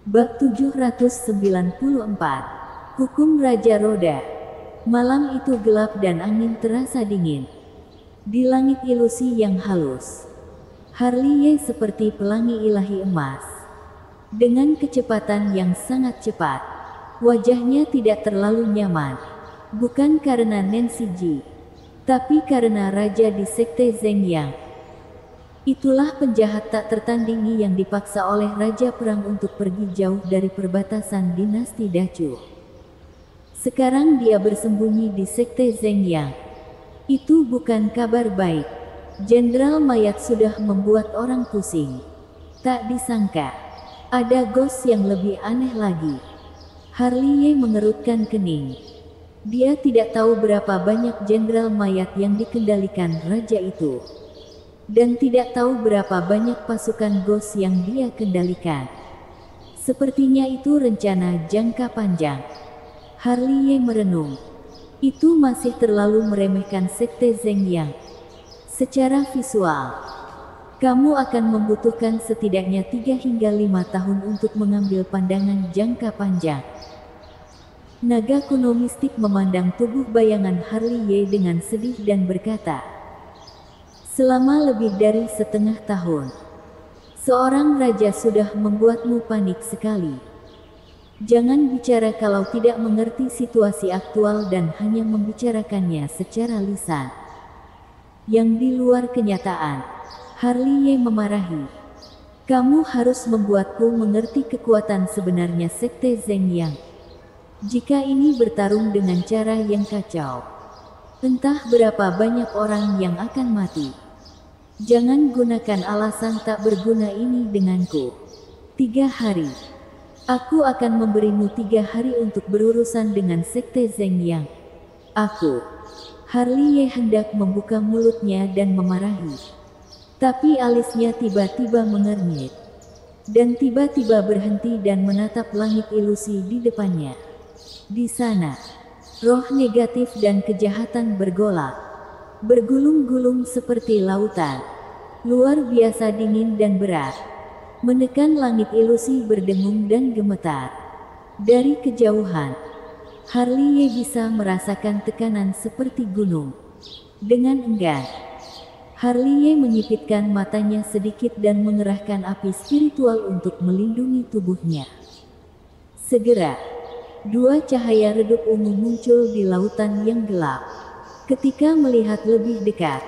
Bab 794. Hukum Raja Roda. Malam itu gelap dan angin terasa dingin. Di langit ilusi yang halus, Harley seperti pelangi ilahi emas. Dengan kecepatan yang sangat cepat, wajahnya tidak terlalu nyaman. Bukan karena Nancy Ji, tapi karena Raja di Sekte Zeng Yang. Itulah penjahat tak tertandingi yang dipaksa oleh Raja Perang untuk pergi jauh dari perbatasan dinasti Dacu. Sekarang dia bersembunyi di Sekte Zeng Yang. Itu bukan kabar baik. Jenderal Mayat sudah membuat orang pusing. Tak disangka, ada ghost yang lebih aneh lagi. Harley mengerutkan kening. Dia tidak tahu berapa banyak Jenderal Mayat yang dikendalikan Raja itu. Dan tidak tahu berapa banyak pasukan ghost yang dia kendalikan. Sepertinya itu rencana jangka panjang. Harley merenung. Itu masih terlalu meremehkan Sekte Zeng Yang. Secara visual, kamu akan membutuhkan setidaknya 3 hingga 5 tahun untuk mengambil pandangan jangka panjang. Naga kuno mistik memandang tubuh bayangan Harley dengan sedih dan berkata, selama lebih dari setengah tahun, seorang raja sudah membuatmu panik sekali. Jangan bicara kalau tidak mengerti situasi aktual dan hanya membicarakannya secara lisan. Yang di luar kenyataan, Harley memarahi. Kamu harus membuatku mengerti kekuatan sebenarnya Sekte Zeng Yang. Jika ini bertarung dengan cara yang kacau, entah berapa banyak orang yang akan mati. Jangan gunakan alasan tak berguna ini denganku. 3 hari. Aku akan memberimu 3 hari untuk berurusan dengan Sekte Zeng Yang. Aku. Harley hendak membuka mulutnya dan memarahi. Tapi alisnya tiba-tiba mengernyit. Dan tiba-tiba berhenti dan menatap langit ilusi di depannya. Di sana, roh negatif dan kejahatan bergolak. Bergulung-gulung seperti lautan, luar biasa dingin dan berat, menekan langit ilusi berdengung dan gemetar. Dari kejauhan, Harley bisa merasakan tekanan seperti gunung. Dengan enggan, Harley menyipitkan matanya sedikit dan mengerahkan api spiritual untuk melindungi tubuhnya. Segera, 2 cahaya redup ungu muncul di lautan yang gelap. Ketika melihat lebih dekat,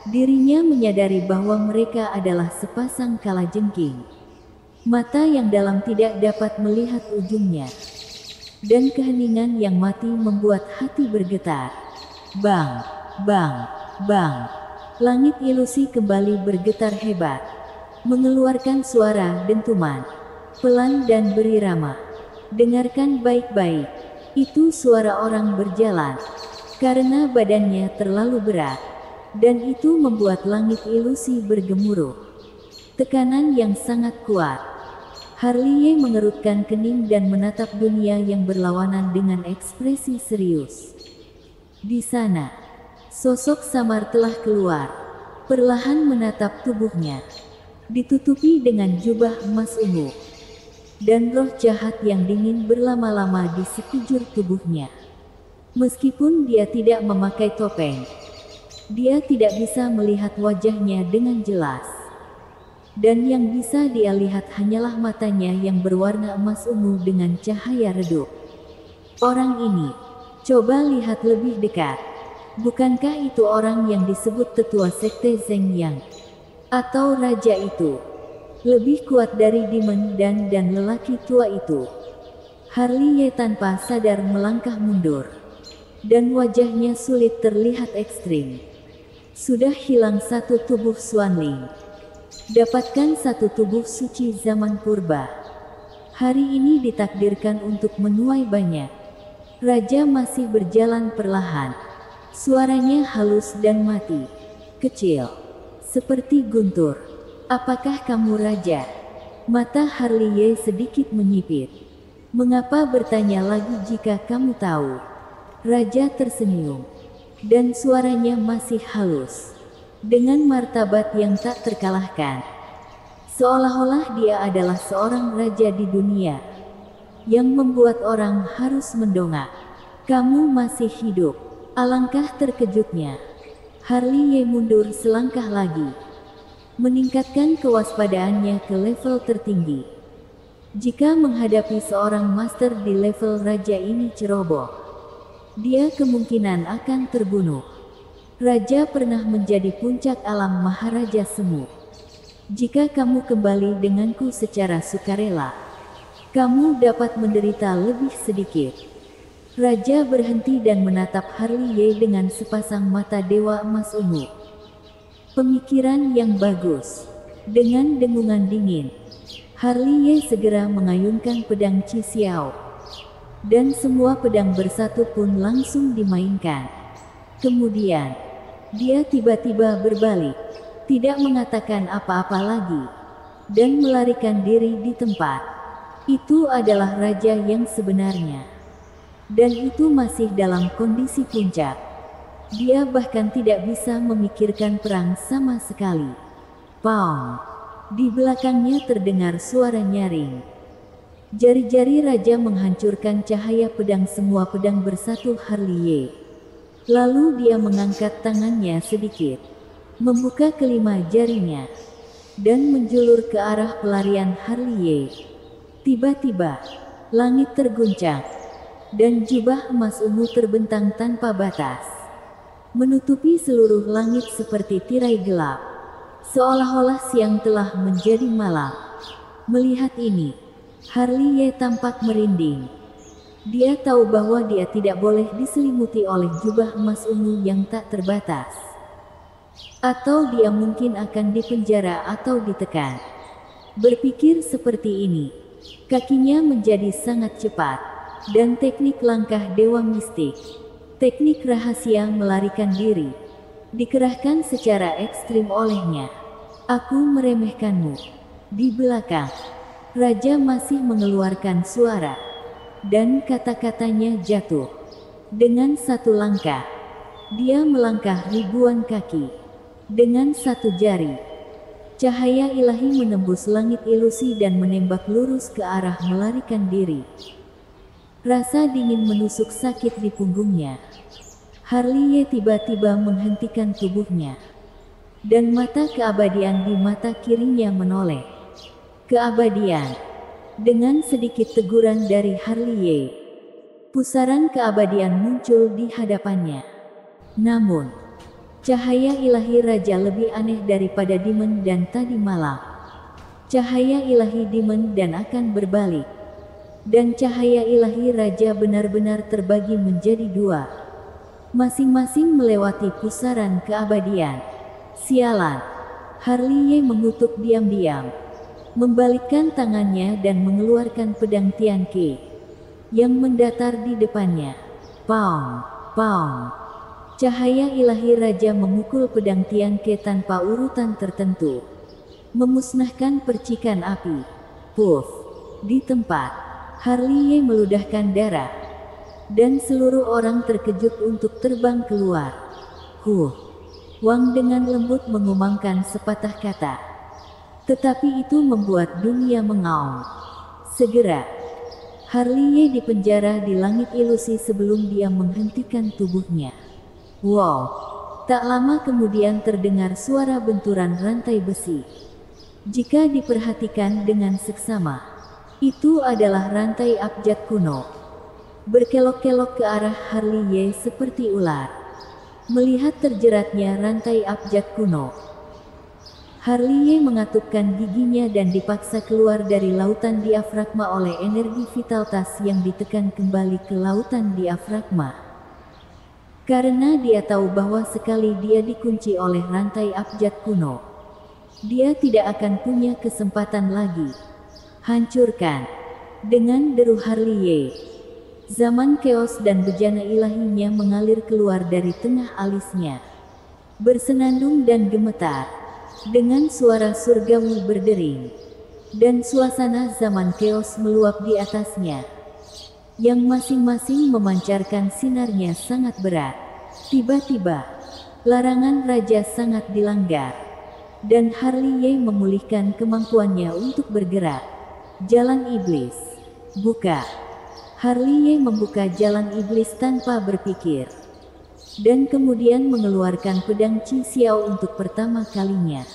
dirinya menyadari bahwa mereka adalah sepasang kalajengking. Mata yang dalam tidak dapat melihat ujungnya. Dan keheningan yang mati membuat hati bergetar. Bang, bang, bang. Langit ilusi kembali bergetar hebat. Mengeluarkan suara dentuman. Pelan dan berirama. Dengarkan baik-baik. Itu suara orang berjalan. Karena badannya terlalu berat. Dan itu membuat langit ilusi bergemuruh. Tekanan yang sangat kuat. Harley mengerutkan kening dan menatap dunia yang berlawanan dengan ekspresi serius. Di sana, sosok samar telah keluar. Perlahan menatap tubuhnya. Ditutupi dengan jubah emas ungu. Dan roh jahat yang dingin berlama-lama di sekujur tubuhnya. Meskipun dia tidak memakai topeng, dia tidak bisa melihat wajahnya dengan jelas. Dan yang bisa dia lihat hanyalah matanya yang berwarna emas ungu dengan cahaya redup. Orang ini, coba lihat lebih dekat. Bukankah itu orang yang disebut tetua Sekte Zeng Yang? Atau raja itu? Lebih kuat dari Demon dan lelaki tua itu. Harley tanpa sadar melangkah mundur. Dan wajahnya sulit terlihat ekstrim. Sudah hilang satu tubuh Xuanling. Dapatkan satu tubuh suci zaman purba. Hari ini ditakdirkan untuk menuai banyak. Raja masih berjalan perlahan. Suaranya halus dan mati. Kecil. Seperti guntur. Apakah kamu raja? Mata Harley sedikit menyipit. Mengapa bertanya lagi jika kamu tahu? Raja tersenyum. Dan suaranya masih halus. Dengan martabat yang tak terkalahkan. Seolah-olah dia adalah seorang raja di dunia, yang membuat orang harus mendongak. Kamu masih hidup. Alangkah terkejutnya. Harley mundur selangkah lagi, meningkatkan kewaspadaannya ke level tertinggi. Jika menghadapi seorang master di level raja ini ceroboh, dia kemungkinan akan terbunuh. Raja pernah menjadi puncak alam Maharaja Semu. Jika kamu kembali denganku secara sukarela, kamu dapat menderita lebih sedikit. Raja berhenti dan menatap Harley dengan sepasang mata dewa emas ungu. Pemikiran yang bagus. Dengan dengungan dingin, Harley segera mengayunkan pedang Qi Xiao. Dan semua pedang bersatu pun langsung dimainkan. Kemudian, dia tiba-tiba berbalik, tidak mengatakan apa-apa lagi, dan melarikan diri di tempat. Itu adalah raja yang sebenarnya. Dan itu masih dalam kondisi puncak. Dia bahkan tidak bisa memikirkan perang sama sekali. Paung! Di belakangnya terdengar suara nyaring. Jari-jari raja menghancurkan cahaya pedang semua pedang bersatu Harley. Lalu dia mengangkat tangannya sedikit, membuka kelima jarinya, dan menjulur ke arah pelarian Harley. Tiba-tiba, langit terguncang, dan jubah emas ungu terbentang tanpa batas, menutupi seluruh langit seperti tirai gelap, seolah-olah siang telah menjadi malam. Melihat ini, Harley tampak merinding. Dia tahu bahwa dia tidak boleh diselimuti oleh jubah emas ungu yang tak terbatas, atau dia mungkin akan dipenjara atau ditekan. Berpikir seperti ini, kakinya menjadi sangat cepat. Dan teknik langkah dewa mistik, teknik rahasia melarikan diri, dikerahkan secara ekstrim olehnya. Aku meremehkanmu. Di belakang, raja masih mengeluarkan suara, dan kata-katanya jatuh. Dengan satu langkah, dia melangkah ribuan kaki. Dengan satu jari, cahaya ilahi menembus langit ilusi dan menembak lurus ke arah melarikan diri. Rasa dingin menusuk sakit di punggungnya. Harley tiba-tiba menghentikan tubuhnya, dan mata keabadian di mata kirinya menoleh. Keabadian. Dengan sedikit teguran dari Harley, pusaran keabadian muncul di hadapannya. Namun, cahaya ilahi raja lebih aneh daripada demon dan tadi malam. Cahaya ilahi demon dan akan berbalik. Dan cahaya ilahi raja benar-benar terbagi menjadi dua, masing-masing melewati pusaran keabadian. Sialan! Harley mengutuk diam-diam, membalikkan tangannya dan mengeluarkan pedang Tianqi yang mendatar di depannya. Paung! Paung! Cahaya ilahi raja memukul pedang Tianqi tanpa urutan tertentu, memusnahkan percikan api. Puff! Di tempat, Harley meludahkan darah, dan seluruh orang terkejut untuk terbang keluar. Wang dengan lembut mengumandangkan sepatah kata, tetapi itu membuat dunia mengaum. Segera, Harley dipenjara di langit ilusi sebelum dia menghentikan tubuhnya. Wow! Tak lama kemudian terdengar suara benturan rantai besi. Jika diperhatikan dengan seksama, itu adalah rantai abjad kuno, berkelok-kelok ke arah Harley seperti ular. Melihat terjeratnya rantai abjad kuno, Harley mengatupkan giginya dan dipaksa keluar dari lautan diafragma oleh energi vitalitas yang ditekan kembali ke lautan diafragma. Karena dia tahu bahwa sekali dia dikunci oleh rantai abjad kuno, dia tidak akan punya kesempatan lagi. Hancurkan! Dengan deru Harley, zaman keos dan bejana ilahinya mengalir keluar dari tengah alisnya, bersenandung dan gemetar, dengan suara surgawi berdering, dan suasana zaman keos meluap di atasnya, yang masing-masing memancarkan sinarnya sangat berat. Tiba-tiba, larangan raja sangat dilanggar. dan Harley memulihkan kemampuannya untuk bergerak. Jalan iblis. Buka. Harley membuka jalan iblis tanpa berpikir. Dan kemudian mengeluarkan pedang Qi Xiao untuk pertama kalinya.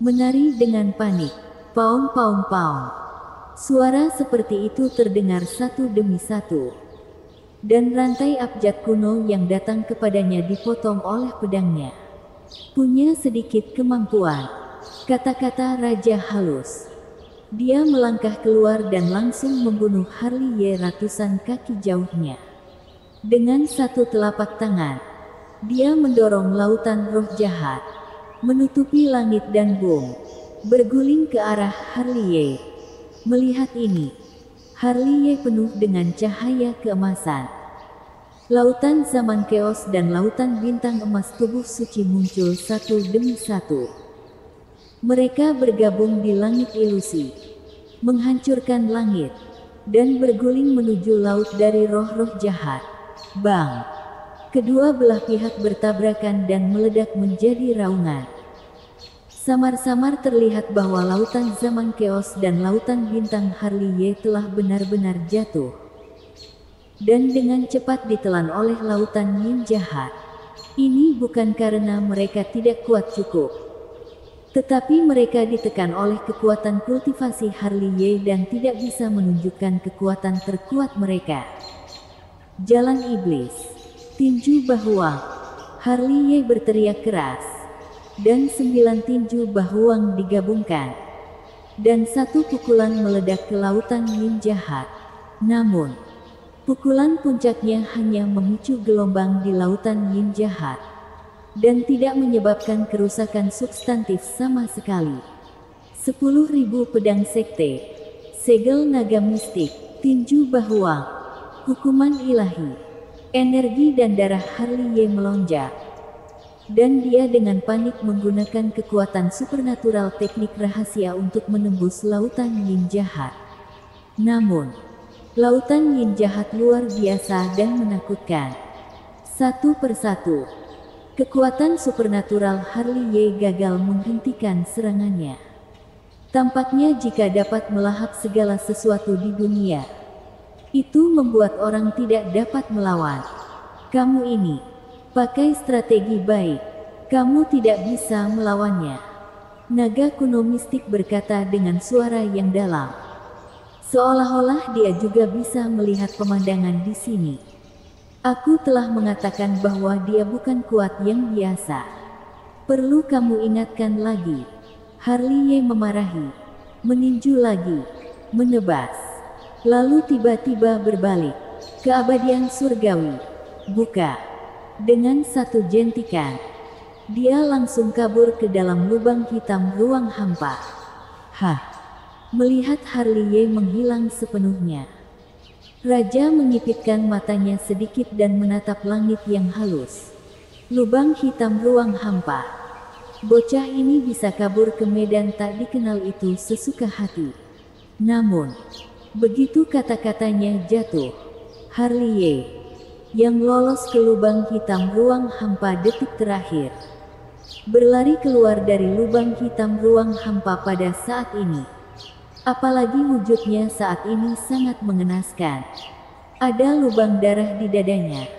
Menari dengan panik. Paung paung paung. Suara seperti itu terdengar satu demi satu. Dan rantai abjad kuno yang datang kepadanya dipotong oleh pedangnya. Punya sedikit kemampuan. Kata-kata raja halus. Dia melangkah keluar dan langsung membunuh Harley ratusan kaki jauhnya. Dengan satu telapak tangan, dia mendorong lautan roh jahat, menutupi langit dan bumi, berguling ke arah Harley. Melihat ini, Harley penuh dengan cahaya keemasan. Lautan zaman keos dan lautan bintang emas tubuh suci muncul satu demi satu. Mereka bergabung di langit ilusi, menghancurkan langit, dan berguling menuju laut dari roh-roh jahat. Bang! Kedua belah pihak bertabrakan dan meledak menjadi raungan. Samar-samar terlihat bahwa lautan zaman keos dan lautan bintang Harley telah benar-benar jatuh. Dan dengan cepat ditelan oleh lautan yin jahat. Ini bukan karena mereka tidak kuat cukup. Tetapi mereka ditekan oleh kekuatan kultivasi Harley dan tidak bisa menunjukkan kekuatan terkuat mereka. Jalan iblis. Tinju bahuang. Harley berteriak keras. Dan 9 tinju bahuang digabungkan. Dan satu pukulan meledak ke lautan yin jahat. Namun, pukulan puncaknya hanya memicu gelombang di lautan yin jahat. Dan tidak menyebabkan kerusakan substantif sama sekali. 10.000 pedang sekte, segel naga mistik, tinju bahuang, hukuman ilahi, energi dan darah Harley melonjak. Dan dia dengan panik menggunakan kekuatan supernatural teknik rahasia untuk menembus lautan yin jahat. Namun, lautan yin jahat luar biasa dan menakutkan. Satu persatu, kekuatan supernatural Harley gagal menghentikan serangannya. Tampaknya jika dapat melahap segala sesuatu di dunia, itu membuat orang tidak dapat melawan. Kamu ini, pakai strategi baik, kamu tidak bisa melawannya. Naga kuno mistik berkata dengan suara yang dalam. Seolah-olah dia juga bisa melihat pemandangan di sini. Aku telah mengatakan bahwa dia bukan kuat yang biasa. Perlu kamu ingatkan lagi. Harley memarahi, meninju lagi, menebas. Lalu tiba-tiba berbalik. Keabadian surgawi. Buka. Dengan satu jentikan, dia langsung kabur ke dalam lubang hitam ruang hampa. Hah. Melihat Harley menghilang sepenuhnya, Raja menyipitkan matanya sedikit dan menatap langit yang halus. Lubang hitam ruang hampa. Bocah ini bisa kabur ke medan tak dikenal itu sesuka hati. Namun, begitu kata-katanya jatuh, Harley yang lolos ke lubang hitam ruang hampa detik terakhir, berlari keluar dari lubang hitam ruang hampa pada saat ini. Apalagi wujudnya saat ini sangat mengenaskan. Ada lubang darah di dadanya,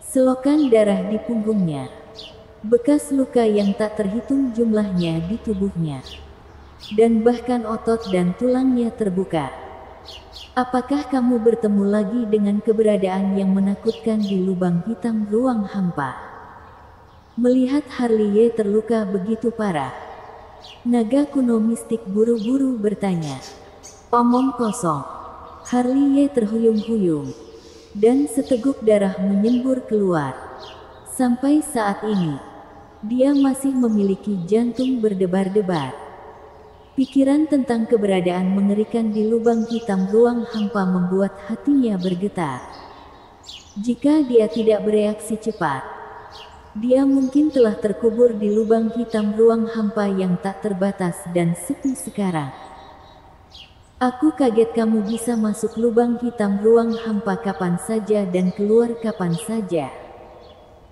selokan darah di punggungnya, bekas luka yang tak terhitung jumlahnya di tubuhnya, dan bahkan otot dan tulangnya terbuka. Apakah kamu bertemu lagi dengan keberadaan yang menakutkan di lubang hitam ruang hampa? Melihat Harley terluka begitu parah, naga kuno mistik buru-buru bertanya. Omong kosong. Harley terhuyung-huyung, dan seteguk darah menyembur keluar. Sampai saat ini, dia masih memiliki jantung berdebar-debar. Pikiran tentang keberadaan mengerikan di lubang hitam ruang hampa membuat hatinya bergetar. Jika dia tidak bereaksi cepat, dia mungkin telah terkubur di lubang hitam ruang hampa yang tak terbatas dan sepi sekarang. Aku kaget kamu bisa masuk lubang hitam ruang hampa kapan saja dan keluar kapan saja.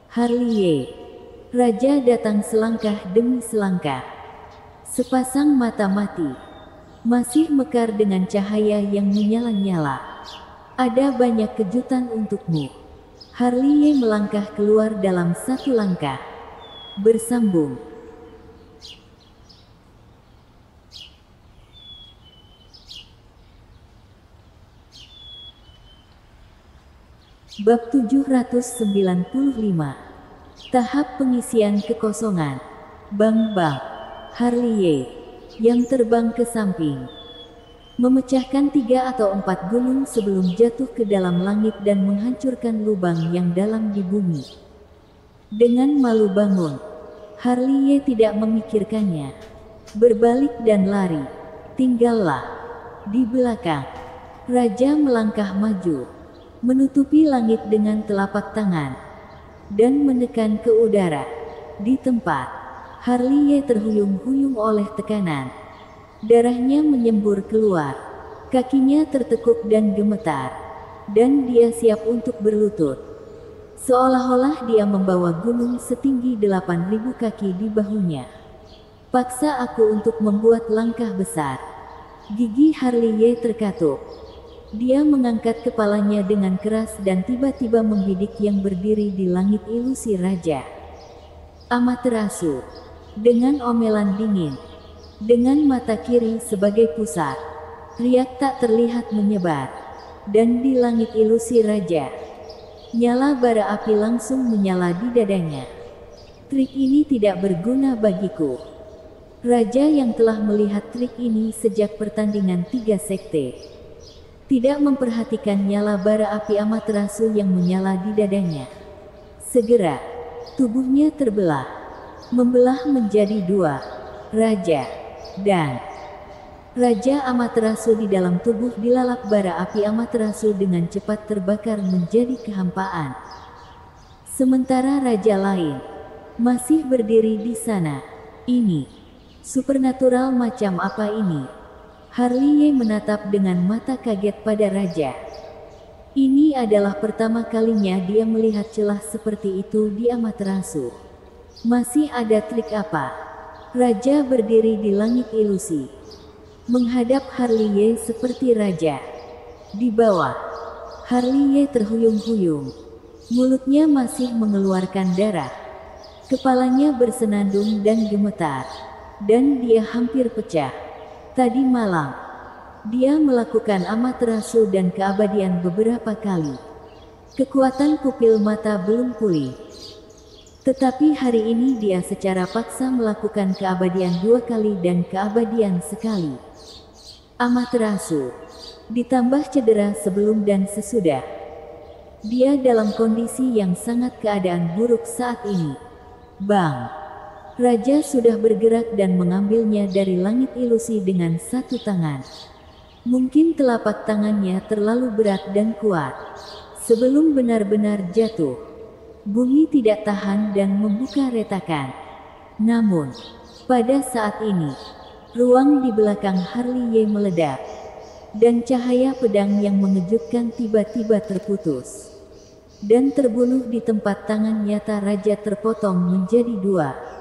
Harley. Raja datang selangkah demi selangkah. Sepasang mata mati masih mekar dengan cahaya yang menyala-nyala. Ada banyak kejutan untukmu. Harley melangkah keluar dalam satu langkah. Bersambung. Bab 795. Tahap pengisian kekosongan. Bang-bang. Harley yang terbang ke samping, memecahkan 3 atau 4 gunung sebelum jatuh ke dalam langit dan menghancurkan lubang yang dalam di bumi. Dengan malu bangun, Harley tidak memikirkannya. Berbalik dan lari. Tinggallah. Di belakang, Raja melangkah maju, menutupi langit dengan telapak tangan, dan menekan ke udara. Di tempat, Harley terhuyung-huyung oleh tekanan. Darahnya menyembur keluar. Kakinya tertekuk dan gemetar. Dan dia siap untuk berlutut. Seolah-olah dia membawa gunung setinggi 8.000 kaki di bahunya. Paksa aku untuk membuat langkah besar. Gigi Harley terkatup. Dia mengangkat kepalanya dengan keras dan tiba-tiba membidik yang berdiri di langit ilusi raja. Amaterasu. Dengan omelan dingin. Dengan mata kiri sebagai pusat. Riak tak terlihat menyebar. Dan di langit ilusi raja, nyala bara api langsung menyala di dadanya. Trik ini tidak berguna bagiku. Raja yang telah melihat trik ini sejak pertandingan 3 sekte, tidak memperhatikan nyala bara api Amaterasu yang menyala di dadanya. Segera, tubuhnya terbelah. Membelah menjadi 2. Raja dan Raja Amaterasu di dalam tubuh dilalap bara api Amaterasu dengan cepat terbakar menjadi kehampaan. Sementara raja lain masih berdiri di sana. Ini supernatural macam apa ini? Harley menatap dengan mata kaget pada raja. Ini adalah pertama kalinya dia melihat celah seperti itu di Amaterasu. Masih ada trik apa? Raja berdiri di langit ilusi, menghadap Harley seperti raja. Di bawah, Harley terhuyung-huyung. Mulutnya masih mengeluarkan darah. Kepalanya bersenandung dan gemetar. Dan dia hampir pecah. Tadi malam, dia melakukan Amaterasu dan keabadian beberapa kali. Kekuatan pupil mata belum pulih. Tetapi hari ini dia secara paksa melakukan keabadian 2 kali dan keabadian sekali. Amaterasu. Ditambah cedera sebelum dan sesudah. Dia dalam kondisi yang sangat keadaan buruk saat ini. Bang! Raja sudah bergerak dan mengambilnya dari langit ilusi dengan satu tangan. Mungkin telapak tangannya terlalu berat dan kuat. Sebelum benar-benar jatuh, bumi tidak tahan dan membuka retakan. Namun, pada saat ini, ruang di belakang Harley meledak. Dan cahaya pedang yang mengejutkan tiba-tiba terputus. Dan terbunuh di tempat tangan nyata raja terpotong menjadi 2.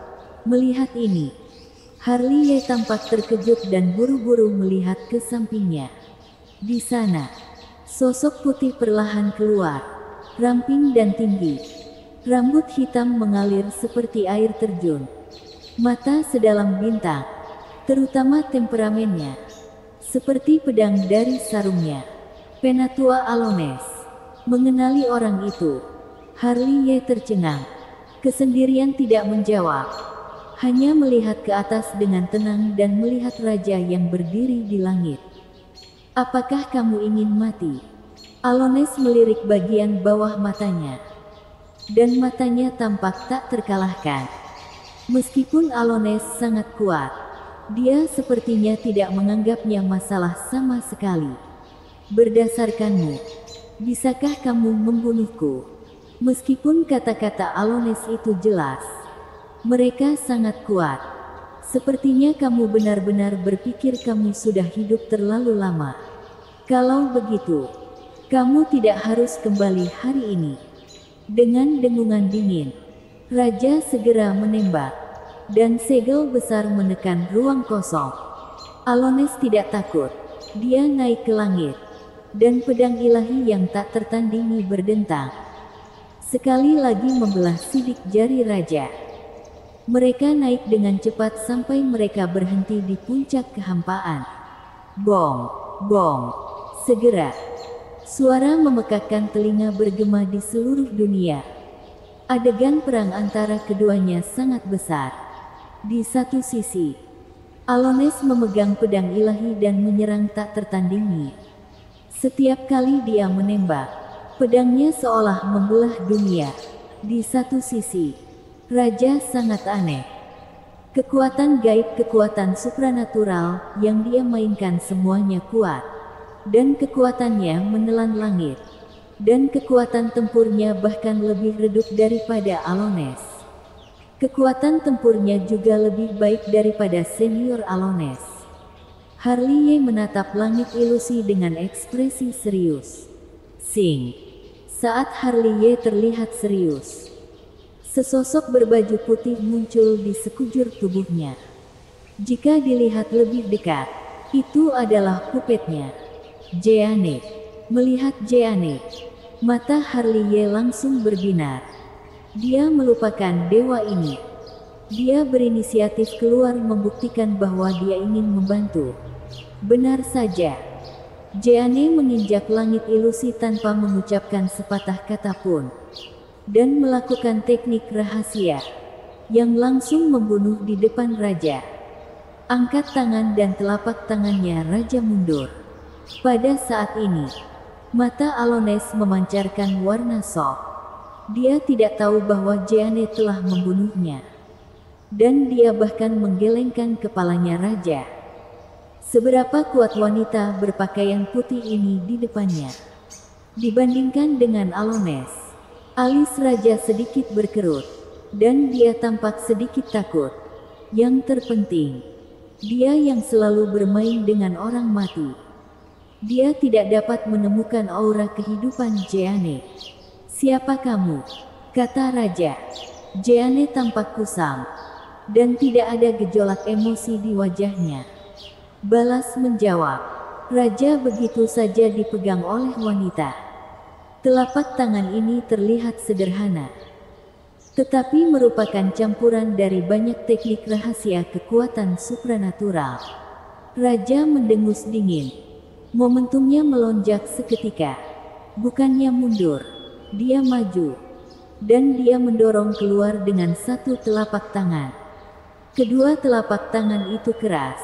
Melihat ini, Harley tampak terkejut dan buru-buru melihat ke sampingnya. Di sana, sosok putih perlahan keluar, ramping dan tinggi. Rambut hitam mengalir seperti air terjun. Mata sedalam bintang, terutama temperamennya, seperti pedang dari sarungnya. Penatua Alones. Mengenali orang itu. Harley tercengang. Kesendirian tidak menjawab. Hanya melihat ke atas dengan tenang dan melihat raja yang berdiri di langit. Apakah kamu ingin mati? Alones melirik bagian bawah matanya. Dan matanya tampak tak terkalahkan. Meskipun Alones sangat kuat, dia sepertinya tidak menganggapnya masalah sama sekali. Berdasarkanmu, bisakah kamu membunuhku? Meskipun kata-kata Alones itu jelas, mereka sangat kuat. Sepertinya kamu benar-benar berpikir kamu sudah hidup terlalu lama. Kalau begitu, kamu tidak harus kembali hari ini. Dengan dengungan dingin, raja segera menembak. dan segel besar menekan ruang kosong. Alones tidak takut. Dia naik ke langit, dan pedang ilahi yang tak tertandingi berdentang. Sekali lagi membelah sidik jari raja. Mereka naik dengan cepat sampai mereka berhenti di puncak kehampaan. Bong, bong. Segera, suara memekakkan telinga bergema di seluruh dunia. Adegan perang antara keduanya sangat besar. Di satu sisi, Alones memegang pedang ilahi dan menyerang tak tertandingi. Setiap kali dia menembak, pedangnya seolah membelah dunia. Di satu sisi, raja sangat aneh. Kekuatan gaib, kekuatan supranatural yang dia mainkan semuanya kuat. Dan kekuatannya menelan langit. Dan kekuatan tempurnya bahkan lebih redup daripada Alones. Kekuatan tempurnya juga lebih baik daripada senior Alones. Harley menatap langit ilusi dengan ekspresi serius. Sing. Saat Harley terlihat serius, sesosok berbaju putih muncul di sekujur tubuhnya. Jika dilihat lebih dekat, itu adalah pupetnya. Jeanne. Melihat Jeanne, mata Harley langsung berbinar. Dia melupakan dewa ini. Dia berinisiatif keluar membuktikan bahwa dia ingin membantu. Benar saja. Jeanne menginjak langit ilusi tanpa mengucapkan sepatah kata pun. Dan melakukan teknik rahasia yang langsung membunuh di depan raja. Angkat tangan dan telapak tangannya raja mundur. Pada saat ini, mata Alones memancarkan warna sok. Dia tidak tahu bahwa Jeanne telah membunuhnya. Dan dia bahkan menggelengkan kepalanya raja. Seberapa kuat wanita berpakaian putih ini di depannya. Dibandingkan dengan Alones, alis raja sedikit berkerut. Dan dia tampak sedikit takut. Yang terpenting, dia yang selalu bermain dengan orang mati. Dia tidak dapat menemukan aura kehidupan Jeanne. "Siapa kamu?" kata raja. Jeanne tampak kusam, dan tidak ada gejolak emosi di wajahnya. Balas menjawab. Raja begitu saja dipegang oleh wanita. Telapak tangan ini terlihat sederhana, tetapi merupakan campuran dari banyak teknik rahasia kekuatan supranatural. Raja mendengus dingin. Momentumnya melonjak seketika. Bukannya mundur, dia maju. Dan dia mendorong keluar dengan satu telapak tangan. Kedua telapak tangan itu keras.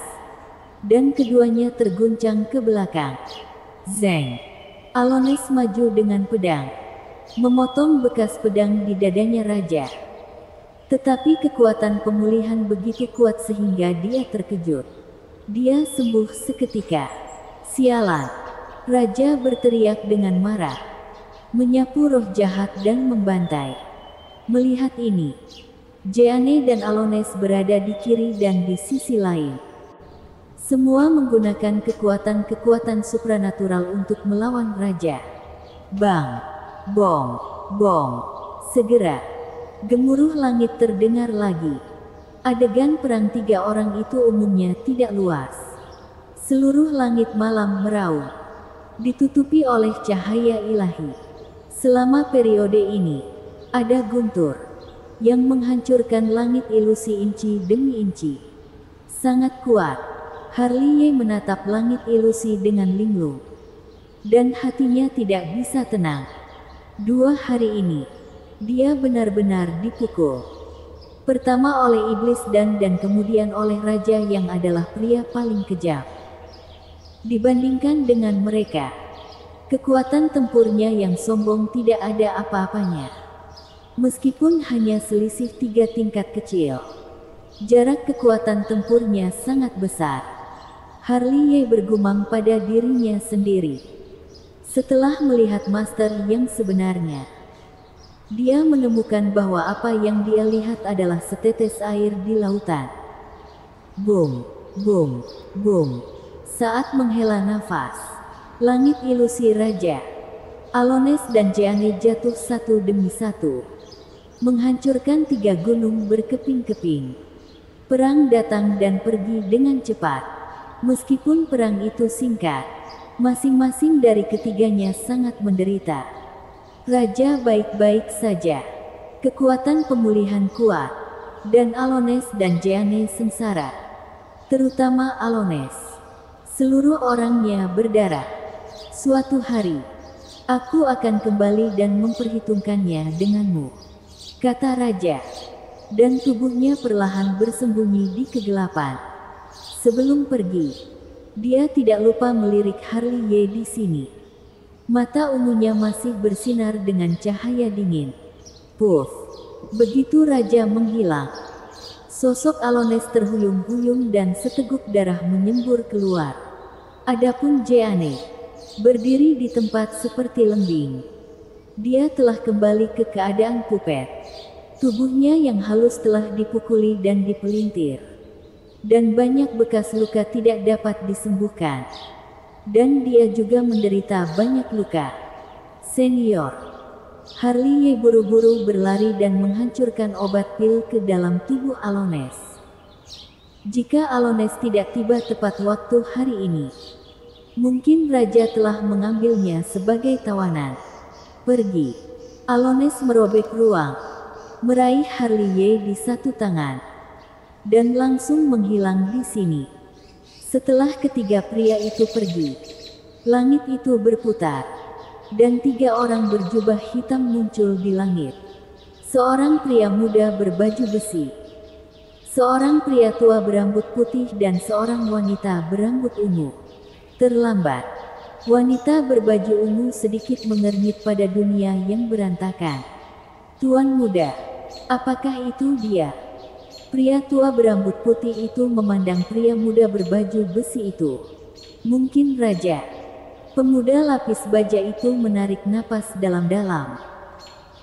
Dan keduanya terguncang ke belakang. Zeng. Alones maju dengan pedang, memotong bekas pedang di dadanya raja. Tetapi kekuatan pemulihan begitu kuat sehingga dia terkejut. Dia sembuh seketika. "Sialan!" Raja berteriak dengan marah, menyapu roh jahat dan membantai. Melihat ini, Jeanne dan Alones berada di kiri dan di sisi lain. Semua menggunakan kekuatan-kekuatan supranatural untuk melawan raja. Bang, bong, bong. Segera, gemuruh langit terdengar lagi. Adegan perang tiga orang itu umumnya tidak luas. Seluruh langit malam meraung, ditutupi oleh cahaya ilahi. Selama periode ini, ada guntur yang menghancurkan langit ilusi inci demi inci. Sangat kuat. Harley menatap langit ilusi dengan linglung, dan hatinya tidak bisa tenang. 2 hari ini, dia benar-benar dipukul. Pertama oleh iblis dan kemudian oleh raja yang adalah pria paling kejam. Dibandingkan dengan mereka, kekuatan tempurnya yang sombong tidak ada apa-apanya. Meskipun hanya selisih 3 tingkat kecil, jarak kekuatan tempurnya sangat besar. Harley bergumam pada dirinya sendiri. Setelah melihat master yang sebenarnya, dia menemukan bahwa apa yang dia lihat adalah setetes air di lautan. Boom, boom, boom. Saat menghela nafas, langit ilusi raja, Alones dan Jeanne jatuh satu demi satu, menghancurkan 3 gunung berkeping-keping. Perang datang dan pergi dengan cepat. Meskipun perang itu singkat, masing-masing dari ketiganya sangat menderita. Raja baik-baik saja. Kekuatan pemulihan kuat. Dan Alones dan Jeanne sengsara. Terutama Alones. Seluruh orangnya berdarah. Suatu hari, aku akan kembali dan memperhitungkannya denganmu, kata raja. Dan tubuhnya perlahan bersembunyi di kegelapan. Sebelum pergi, dia tidak lupa melirik Harley di sini. Mata ungunya masih bersinar dengan cahaya dingin. Puff! Begitu raja menghilang, sosok Alones terhuyung-huyung dan seteguk darah menyembur keluar. Adapun Jeanne berdiri di tempat seperti lembing. Dia telah kembali ke keadaan pupet. Tubuhnya yang halus telah dipukuli dan dipelintir. Dan banyak bekas luka tidak dapat disembuhkan. Dan dia juga menderita banyak luka. Senior. Harley buru-buru berlari dan menghancurkan obat pil ke dalam tubuh Alones. Jika Alones tidak tiba tepat waktu hari ini, mungkin raja telah mengambilnya sebagai tawanan. Pergi. Alones merobek ruang, meraih Harley di satu tangan, dan langsung menghilang di sini. Setelah ketiga pria itu pergi, langit itu berputar, dan 3 orang berjubah hitam muncul di langit. Seorang pria muda berbaju besi, seorang pria tua berambut putih dan seorang wanita berambut ungu. Terlambat. Wanita berbaju ungu sedikit mengernyit pada dunia yang berantakan. Tuan muda, apakah itu dia? Pria tua berambut putih itu memandang pria muda berbaju besi itu. Mungkin raja. Pemuda lapis baja itu menarik napas dalam-dalam.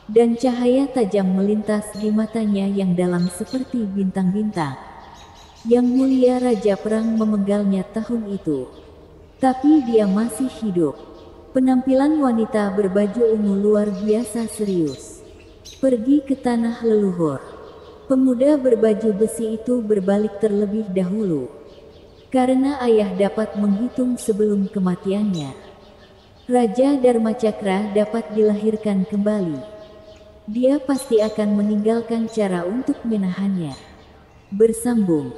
Dan cahaya tajam melintas di matanya yang dalam seperti bintang-bintang. Yang mulia Raja Perang memenggalnya tahun itu. Tapi dia masih hidup. Penampilan wanita berbaju ungu luar biasa serius. Pergi ke tanah leluhur. Pemuda berbaju besi itu berbalik terlebih dahulu. Karena ayah dapat menghitung sebelum kematiannya. Raja Dharmacakra dapat dilahirkan kembali. Dia pasti akan meninggalkan cara untuk menahannya. Bersambung.